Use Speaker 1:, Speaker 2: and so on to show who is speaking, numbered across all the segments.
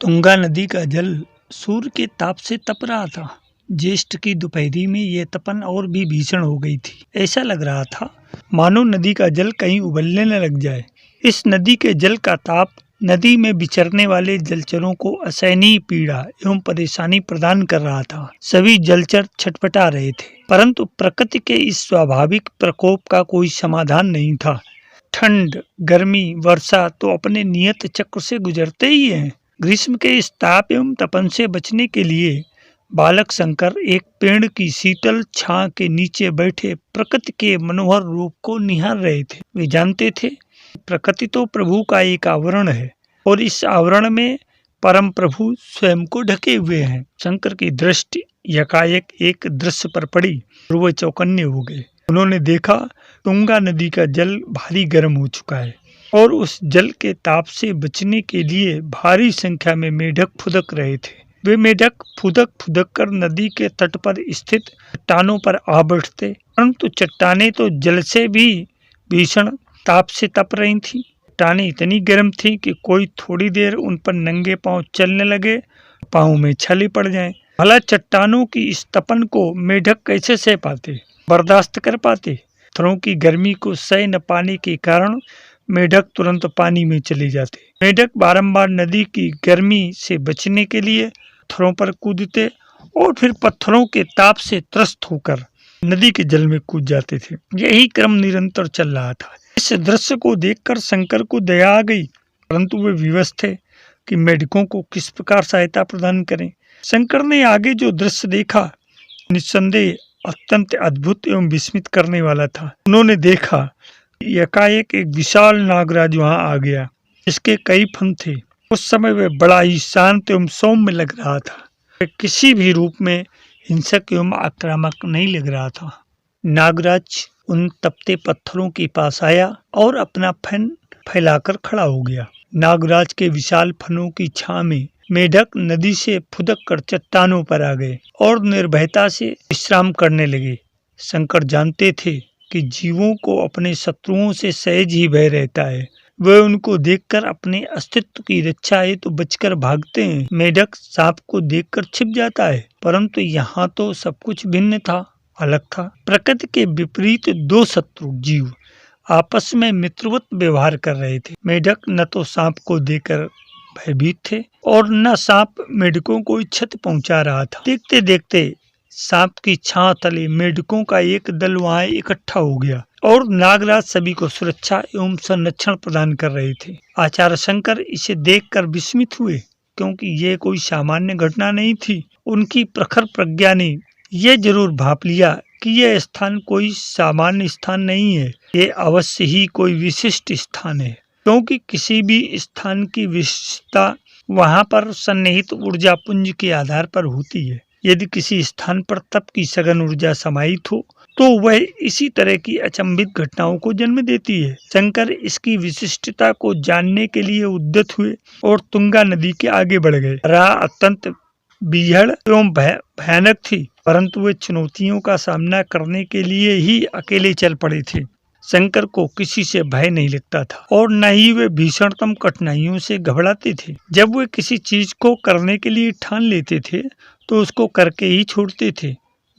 Speaker 1: तुंगा नदी का जल सूर्य के ताप से तप रहा था। ज्येष्ठ की दोपहरी में यह तपन और भी भीषण हो गई थी। ऐसा लग रहा था मानो नदी का जल कहीं उबलने न लग जाए। इस नदी के जल का ताप नदी में विचरने वाले जलचरों को असहनीय पीड़ा एवं परेशानी प्रदान कर रहा था। सभी जलचर छटपटा रहे थे, परंतु प्रकृति के इस स्वाभाविक प्रकोप का कोई समाधान नहीं था। ठंड, गर्मी, वर्षा तो अपने नियत चक्र से गुजरते ही हैं। ग्रीष्म के इस ताप एवं तपन से बचने के लिए बालक शंकर एक पेड़ की शीतल छां के नीचे बैठे प्रकृति के मनोहर रूप को निहार रहे थे। वे जानते थे प्रकृति तो प्रभु का एक आवरण है और इस आवरण में परम प्रभु स्वयं को ढके हुए हैं। शंकर की दृष्टि यकाएक एक दृश्य पर पड़ी और वह चौकन्ने हो गए। उन्होंने देखा तुंगा नदी का जल भारी गर्म हो चुका है और उस जल के ताप से बचने के लिए भारी संख्या में मेढक फुदक रहे थे। वे मेढक फुदक फुदक कर नदी के तट पर स्थित चट्टानों पर आ बैठते, परंतु चट्टानें तो जल से भी भीषण ताप से तप रही थीं। चट्टानें इतनी गर्म थीं कि कोई थोड़ी देर उन पर नंगे पांव चलने लगे, पांव में छाले पड़ जाएं। भला चट्टानों की इस तपन को मेढक कैसे सह पाते, बर्दाश्त कर पाते? पत्थरों की गर्मी को सह न पाने के कारण मेढक तुरंत पानी में चले जाते। मेढक बारंबार नदी की गर्मी से बचने के लिए पत्थरों पर कूदते और फिर पत्थरों के ताप से त्रस्त होकर नदी के जल में कूद जाते थे। यही क्रम निरंतर चल रहा था। इस दृश्य को देखकर शंकर को दया आ गई, परंतु वे विवश थे कि मेढकों को किस प्रकार सहायता प्रदान करें। शंकर ने आगे जो दृश्य देखा निस्संदेह अत्यंत अद्भुत एवं विस्मित करने वाला था। उन्होंने देखा यकाएक एक विशाल नागराज वहां आ गया, जिसके कई फन थे। उस समय वह बड़ा ही शांत एवं सौम्य लग रहा था। वह किसी भी रूप में हिंसक एवं आक्रामक नहीं लग रहा था। नागराज उन तपते पत्थरों के पास आया और अपना फन फैलाकर खड़ा हो गया। नागराज के विशाल फनों की छां में मेढक नदी से फुदक कर चट्टानों पर आ गए और निर्भयता से विश्राम करने लगे। शंकर जानते थे कि जीवों को अपने शत्रुओं से सहज ही भय रहता है। वे उनको देखकर अपने अस्तित्व की रक्षा हेतु बचकर भागते हैं। मेढक सांप को देखकर छिप जाता है, परंतु यहाँ तो सब कुछ भिन्न था, अलग था। प्रकृति के विपरीत दो शत्रु जीव आपस में मित्रवत व्यवहार कर रहे थे। मेढक न तो सांप को देखकर भयभीत थे और न सांप मेढकों को क्षति पहुंचा रहा था। देखते देखते सांप की छां तले मेढकों का एक दल वहां इकट्ठा हो गया और नागराज सभी को सुरक्षा एवं संरक्षण प्रदान कर रहे थे। आचार्य शंकर इसे देखकर विस्मित हुए, क्योंकि ये कोई सामान्य घटना नहीं थी। उनकी प्रखर प्रज्ञा ने यह जरूर भांप लिया कि यह स्थान कोई सामान्य स्थान नहीं है, ये अवश्य ही कोई विशिष्ट स्थान है, क्योंकि किसी भी स्थान की विशिष्टता वहां पर सन्निहित ऊर्जा पुंज के आधार पर होती है। यदि किसी स्थान पर तप की सघन ऊर्जा समाहित हो तो वह इसी तरह की अचंभित घटनाओं को जन्म देती है। शंकर इसकी विशिष्टता को जानने के लिए उद्यत हुए और तुंगा नदी के आगे बढ़ गए। राह अत्यंत बीहड़ एवं भयानक थी, परंतु वे चुनौतियों का सामना करने के लिए ही अकेले चल पड़े थे। शंकर को किसी से भय नहीं लगता था और न ही वे भीषणतम कठिनाइयों से घबराते थे। जब वे किसी चीज को करने के लिए ठान लेते थे तो उसको करके ही छोड़ते थे।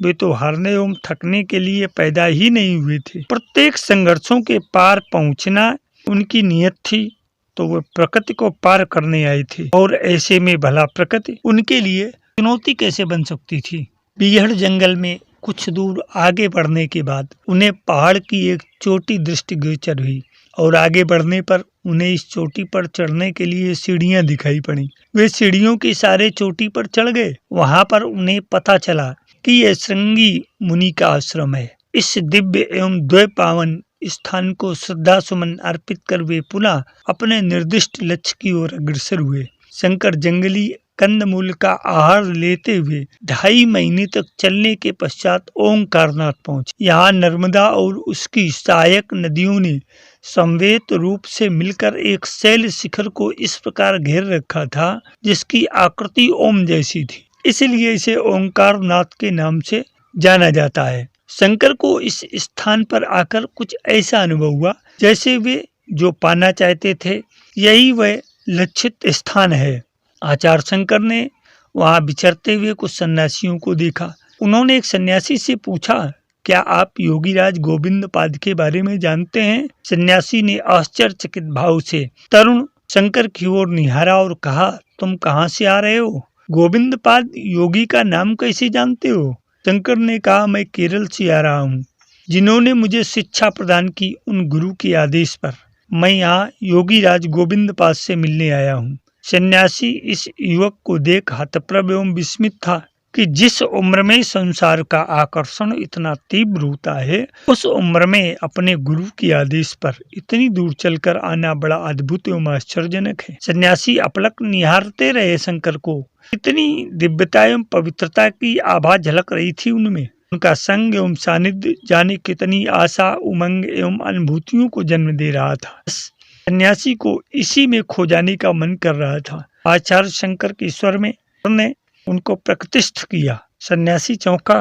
Speaker 1: वे तो हारने एवं थकने के लिए पैदा ही नहीं हुए थे। प्रत्येक संघर्षों के पार पहुंचना उनकी नियत थी, तो वे प्रकृति को पार करने आए थे और ऐसे में भला प्रकृति उनके लिए चुनौती कैसे बन सकती थी। बीहड़ जंगल में कुछ दूर आगे बढ़ने के बाद उन्हें पहाड़ की एक चोटी दृष्टिगोचर हुई और आगे बढ़ने पर उन्हें इस चोटी पर चढ़ने के लिए सीढ़ियां दिखाई पड़ी। वे सीढ़ियों के सारे चोटी पर चढ़ गए। वहां पर उन्हें पता चला कि यह श्रृंगी मुनि का आश्रम है। इस दिव्य एवं द्वय पावन स्थान को श्रद्धा सुमन अर्पित कर वे पुनः अपने निर्दिष्ट लक्ष्य की ओर अग्रसर हुए। शंकर जंगली कंदमूल का आहार लेते हुए 2.5 महीने तक चलने के पश्चात ओंकारनाथ पहुंचे। यहाँ नर्मदा और उसकी सहायक नदियों ने समवेत रूप से मिलकर एक शैल शिखर को इस प्रकार घेर रखा था जिसकी आकृति ओम जैसी थी, इसलिए इसे ओंकारनाथ के नाम से जाना जाता है। शंकर को इस स्थान पर आकर कुछ ऐसा अनुभव हुआ जैसे वे जो पाना चाहते थे यही वह लक्षित स्थान है। आचार्य शंकर ने वहां विचरते हुए कुछ सन्यासियों को देखा। उन्होंने एक सन्यासी से पूछा, क्या आप योगीराज गोविंद पाद के बारे में जानते हैं? सन्यासी ने आश्चर्यचकित भाव से तरुण शंकर की ओर निहारा और कहा, तुम कहाँ से आ रहे हो? गोविंद पाद योगी का नाम कैसे जानते हो? शंकर ने कहा, मैं केरल से आ रहा हूँ, जिन्होंने मुझे शिक्षा प्रदान की उन गुरु के आदेश पर। मैं यहाँ योगीराज गोविंद पाद से मिलने आया हूँ। सन्यासी इस युवक को देख हतप्रभ एवं विस्मित था कि जिस उम्र में संसार का आकर्षण इतना तीव्र होता है, उस उम्र में अपने गुरु के आदेश पर इतनी दूर चलकर आना बड़ा अद्भुत एवं आश्चर्यजनक है। सन्यासी अपलक निहारते रहे शंकर को। इतनी दिव्यता एवं पवित्रता की आभा झलक रही थी उनमें। उनका संग एवं सानिध्य जाने कितनी आशा, उमंग एवं अनुभूतियों को जन्म दे रहा था। सन्यासी को इसी में खो जाने का मन कर रहा था। आचार्य शंकर के स्वर में ने उनको प्रकृतिस्थ किया। सन्यासी चौंका,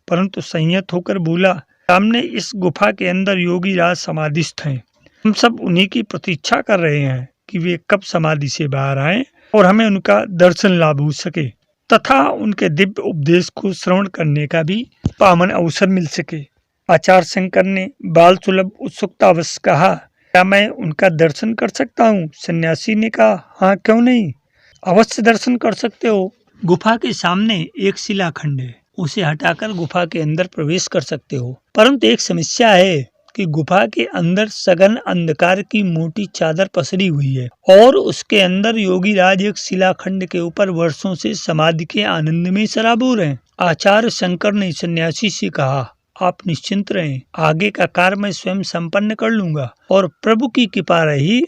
Speaker 1: परंतु संयत होकर बोला, सामने इस गुफा के अंदर योगीराज समाधिस्थ हैं। हम सब उन्हीं की प्रतीक्षा कर रहे हैं कि वे कब समाधि से बाहर आए और हमें उनका दर्शन लाभ हो सके तथा उनके दिव्य उपदेश को श्रवण करने का भी पावन अवसर मिल सके। आचार्य शंकर ने बाल सुलभ उत्सुकतावश कहा, क्या मैं उनका दर्शन कर सकता हूँ? सन्यासी ने कहा, हाँ, क्यों नहीं, अवश्य दर्शन कर सकते हो। गुफा के सामने एक शिलाखंड है, उसे हटाकर गुफा के अंदर प्रवेश कर सकते हो, परंतु एक समस्या है कि गुफा के अंदर सघन अंधकार की मोटी चादर पसरी हुई है और उसके अंदर योगीराज एक शिलाखंड के ऊपर वर्षों से समाधि के आनंद में सराबोर हैं। आचार्य शंकर ने सन्यासी से कहा, आप निश्चिंत रहें, आगे का कार्य मैं स्वयं संपन्न कर लूंगा और प्रभु की कृपा रही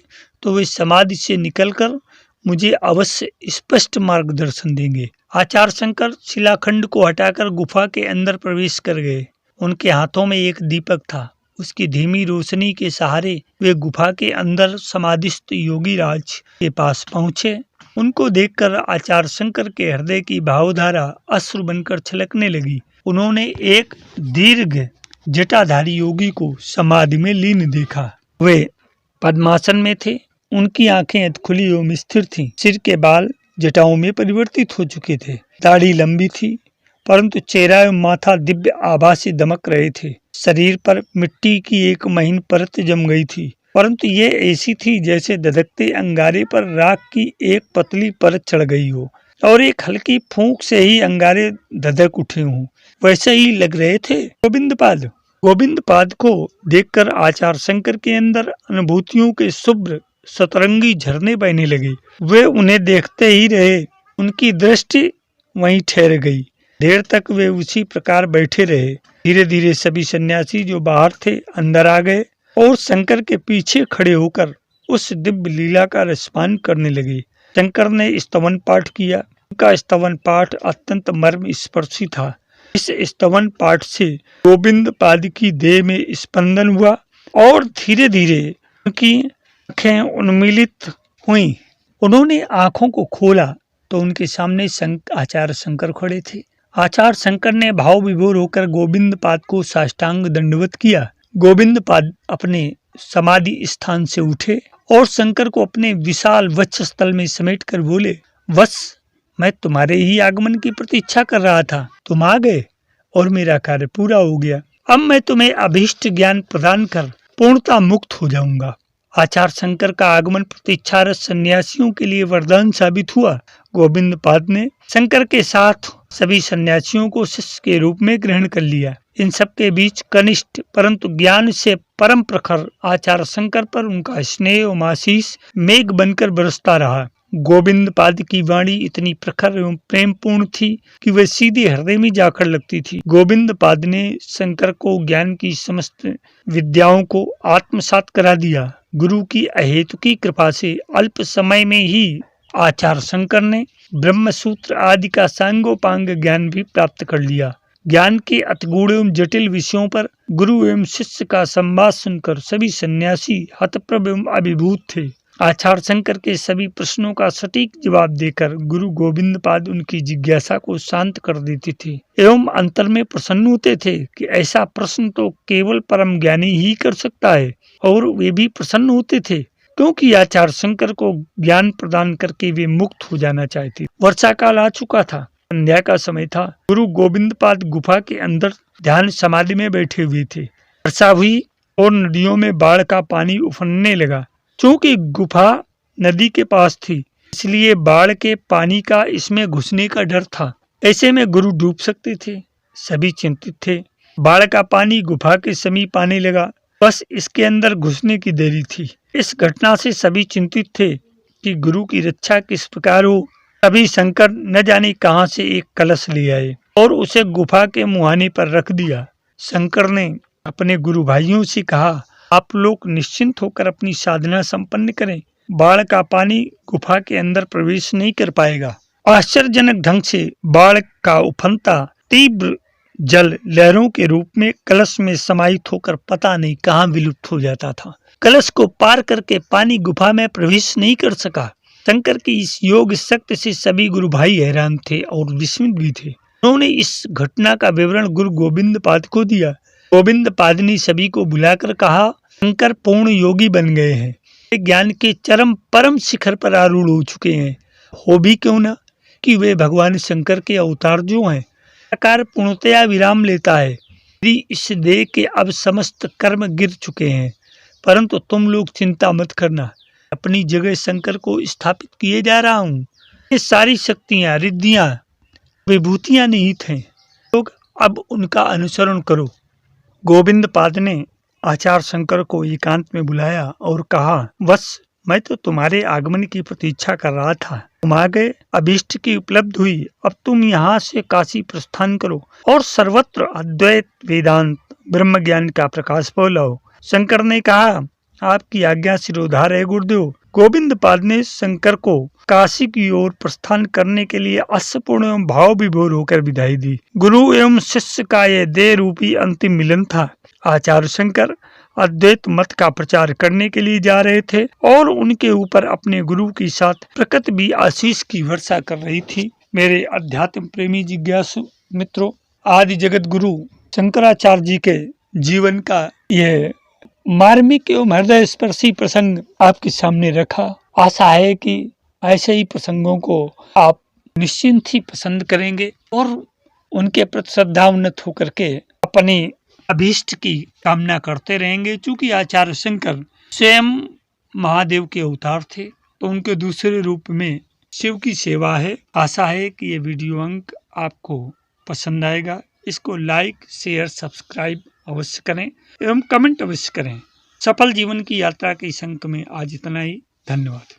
Speaker 1: तो वे समाधि से निकलकर मुझे अवश्य स्पष्ट मार्गदर्शन देंगे। आचार्य शंकर शिलाखंड को हटाकर गुफा के अंदर प्रवेश कर गए। उनके हाथों में एक दीपक था। उसकी धीमी रोशनी के सहारे वे गुफा के अंदर समाधिस्थ योगीराज के पास पहुंचे। उनको देखकर आचार्य शंकर के हृदय की भावधारा अश्रु बनकर छलकने लगी। उन्होंने एक दीर्घ जटाधारी योगी को समाधि में लीन देखा। वे पद्मासन में थे। उनकी आंखें खुली एवं स्थिर थीं। सिर के बाल जटाओं में परिवर्तित हो चुके थे। दाढ़ी लंबी थी, परंतु चेहरा एवं माथा दिव्य आभा से दमक रहे थे। शरीर पर मिट्टी की एक महीन परत जम गई थी, परंतु ये ऐसी थी जैसे धधकते अंगारे पर राख की एक पतली परत चढ़ गई हो और एक हल्की फूंक से ही अंगारे धधक उठे हों। वैसे ही लग रहे थे गोविंद पाद को देखकर आचार्य शंकर के अंदर अनुभूतियों के शुभ्र सतरंगी झरने बहने लगे। वे उन्हें देखते ही रहे। उनकी दृष्टि वहीं ठहर गई। देर तक वे उसी प्रकार बैठे रहे। धीरे धीरे सभी सन्यासी जो बाहर थे अंदर आ गए और शंकर के पीछे खड़े होकर उस दिव्य लीला का रसपान करने लगे। शंकर ने स्तवन पाठ किया। उनका स्तवन पाठ अत्यंत मर्म स्पर्शी था। इस स्तवन पाठ से गोविंद पाद की देह में स्पंदन हुआ और धीरे धीरे उनकी आंखें उन्मीलित हुईं। उन्होंने आंखों को खोला तो उनके सामने आचार्य शंकर खड़े थे। आचार्य शंकर ने भाव विभोर होकर गोविंद पाद को साष्टांग दंडवत किया। गोविंद पाद अपने समाधि स्थान से उठे और शंकर को अपने विशाल वक्षस्थल में समेटकर बोले, वत्स, मैं तुम्हारे ही आगमन की प्रतीक्षा कर रहा था। तुम आ गए और मेरा कार्य पूरा हो गया। अब मैं तुम्हें अभीष्ट ज्ञान प्रदान कर पूर्णता मुक्त हो जाऊंगा। आचार्य शंकर का आगमन प्रतीक्षारत सन्यासियों के लिए वरदान साबित हुआ। गोविंद पाद ने शंकर के साथ सभी सन्यासियों को शिष्य के रूप में ग्रहण कर लिया। इन सब के बीच कनिष्ठ परंतु ज्ञान से परम प्रखर आचार्य शंकर पर उनका स्नेह एवं आशीष मेघ बनकर बरसता रहा। गोविंद पाद की वाणी इतनी प्रखर एवं प्रेमपूर्ण थी कि वह सीधे हृदय में जाकर लगती थी। गोविंद पाद ने शंकर को ज्ञान की समस्त विद्याओं को आत्मसात करा दिया। गुरु की अहेतुकी कृपा से अल्प समय में ही आचार्य शंकर ने ब्रह्म सूत्र आदि का सांगोपांग ज्ञान भी प्राप्त कर लिया। ज्ञान के अतिगूढ़ एवं जटिल विषयों पर गुरु एवं शिष्य का संवाद सुनकर सभी सन्यासी हतप्रभ एवं अभिभूत थे। आचार्य शंकर के सभी प्रश्नों का सटीक जवाब देकर गुरु गोविंद पाद उनकी जिज्ञासा को शांत कर देते थे एवं अंतर में प्रसन्न होते थे कि ऐसा प्रश्न तो केवल परम ज्ञानी ही कर सकता है, और वे भी प्रसन्न होते थे क्योंकि आचार्य शंकर को ज्ञान प्रदान करके वे मुक्त हो जाना चाहते। वर्षा काल आ चुका था, संध्या का समय था। गुरु गोविंद पाद गुफा के अंदर ध्यान समाधि में बैठे हुए थे। वर्षा हुई और नदियों में बाढ़ का पानी उफनने लगा। चूंकि गुफा नदी के पास थी, इसलिए बाढ़ के पानी का इसमें घुसने का डर था। ऐसे में गुरु डूब सकते थे। सभी चिंतित थे। बाढ़ का पानी गुफा के समीप आने लगा, बस इसके अंदर घुसने की देरी थी। इस घटना से सभी चिंतित थे कि गुरु की रक्षा किस प्रकार हो। तभी शंकर न जाने कहां से एक कलश ले आए और उसे गुफा के मुहाने पर रख दिया। शंकर ने अपने गुरु भाइयों से कहा, आप लोग निश्चिंत होकर अपनी साधना संपन्न करें। बाढ़ का पानी गुफा के अंदर प्रवेश नहीं कर पाएगा। आश्चर्यजनक ढंग से बाढ़ का उफनता तीव्र जल लहरों के रूप में कलश में समाहित होकर पता नहीं कहां विलुप्त हो जाता था। कलश को पार करके पानी गुफा में प्रवेश नहीं कर सका। शंकर की इस योग शक्ति से सभी गुरु भाई हैरान थे और विस्मित भी थे। उन्होंने इस घटना का विवरण गुरु गोविंद पाद को दिया। गोविंद पाद ने सभी को बुलाकर कहा, शंकर पूर्ण योगी बन गए हैं। वे ज्ञान के चरम परम शिखर पर आरूढ़ हो चुके हैं। हो भी क्यों ना कि वे भगवान शंकर के अवतार जो हैं। आकार पूर्णतया विराम लेता है। यदि इस देह के अब समस्त कर्म गिर चुके हैं, परंतु तुम लोग चिंता मत करना, अपनी जगह शंकर को स्थापित किए जा रहा हूँ। ये सारी शक्तियाँ, रिद्धियाँ, विभूतियाँ निहित हैं। लोग अब उनका अनुसरण करो। गोविंद पाद ने आचार्य शंकर को एकांत में बुलाया और कहा, बस मैं तो तुम्हारे आगमन की प्रतीक्षा कर रहा था। तुम आ गए, अभीष्ट की उपलब्ध हुई। अब तुम यहाँ से काशी प्रस्थान करो और सर्वत्र अद्वैत वेदांत ब्रह्म ज्ञान का प्रकाश फैलाओ। शंकर ने कहा, आपकी आज्ञा सिरोधार है गुरुदेव। गोविंद पाद ने शंकर को काशी की ओर प्रस्थान करने के लिए अश्वपूर्ण एवं भाव विभोर होकर विदाई दी। गुरु एवं शिष्य का यह देह रूपी अंतिम मिलन था। आचार्य शंकर अद्वैत मत का प्रचार करने के लिए जा रहे थे और उनके ऊपर अपने गुरु के साथ प्रकृति भी आशीष की वर्षा कर रही थी। मेरे अध्यात्म प्रेमी जिज्ञासु मित्रों, आदि जगत गुरु शंकराचार्य जी के जीवन का यह मार्मिक एवं हृदय स्पर्शी प्रसंग आपके सामने रखा। आशा है कि ऐसे ही प्रसंगों को आप निश्चिंत ही पसंद करेंगे और उनके प्रति श्रद्धा उन्नत होकर के अपने अभीष्ट की कामना करते रहेंगे। चूंकि आचार्य शंकर स्वयं महादेव के अवतार थे, तो उनके दूसरे रूप में शिव की सेवा है। आशा है कि ये वीडियो अंक आपको पसंद आएगा। इसको लाइक, शेयर, सब्सक्राइब अवश्य करें एवं कमेंट अवश्य करें। सफल जीवन की यात्रा के इस अंक में आज इतना ही। धन्यवाद।